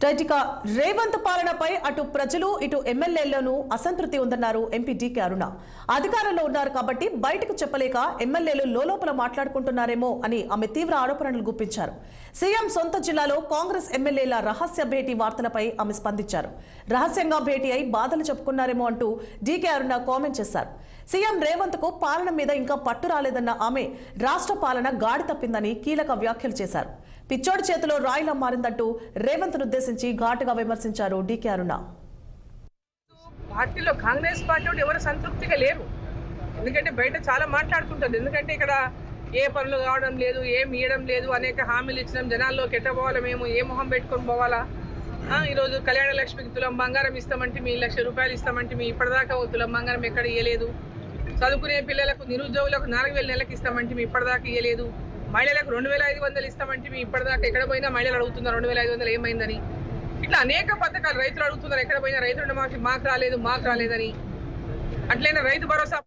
ఇక రేవంత్ పాలనపై అటు ప్రజలు ఇటు ఎమ్మెల్యేలను అసంతృప్తి ఉందన్నారు ఎంపీ డీకే అరుణ. అధికారంలో ఉన్నారు కాబట్టి బయటకు చెప్పలేక ఎమ్మెల్యేలు లోలోపల మాట్లాడుకుంటున్నారేమో అని ఆమె తీవ్ర ఆరోపణలు గుప్పించారు. సీఎం సొంత జిల్లాలో కాంగ్రెస్ ఎమ్మెల్యేల రహస్య భేటీ వార్తలపై ఆమె స్పందించారు. రహస్యంగా భేటీ అయి బాధలు చెప్పుకున్నారేమో అంటూ డీకే అరుణ కామెంట్ చేశారు. సీఎం రేవంత్ కు పాలన మీద ఇంకా పట్టు రాలేదన్న ఆమె రాష్ట్ర పాలన గాడి తప్పిందని కీలక వ్యాఖ్యలు చేశారు. పిచ్చోడి చేతిలో రాయిలా మారిందంటూ రేవంత్ ఉద్దేశించి ఘాటుగా విమర్శించారు డీకే అరుణ. పార్టీలో కాంగ్రెస్ పార్టీ ఎవరు సంతృప్తిగా లేరు. ఎందుకంటే బయట చాలా మాట్లాడుతుంటారు. ఎందుకంటే ఇక్కడ ఏ పనులు కావడం లేదు, ఏం ఇవ్వడం లేదు, అనేక హామీలు ఇచ్చినాం, జనాల్లోకి ఎట్టపోవాలా, మేము ఏ మొహం పెట్టుకొని పోవాలా. ఈరోజు కళ్యాణ లక్ష్మికి తులం బంగారం ఇస్తామంటే మీ ₹1,00,000 ఇస్తామంటే మీ ఇప్పటిదాకా తులం బంగారం ఎక్కడ ఇవ్వలేదు. చదువుకునే పిల్లలకు నిరుద్యోగులకు 4,000 నెలలకు ఇస్తామంటే మీ ఇప్పటిదాకా ఇవ్వలేదు. మహిళలకు 2,500 ఇస్తామంటే మీ ఇప్పటిదాకా ఎక్కడ పోయినా మహిళలు అడుగుతున్నారు 2,500 ఏమైందని. ఇట్లా అనేక పథకాలు రైతులు అడుగుతున్నారు, ఎక్కడ పోయినా రైతు రుణమాఫీ మాకు రాలేదని. అట్లయినా రైతు భరోసా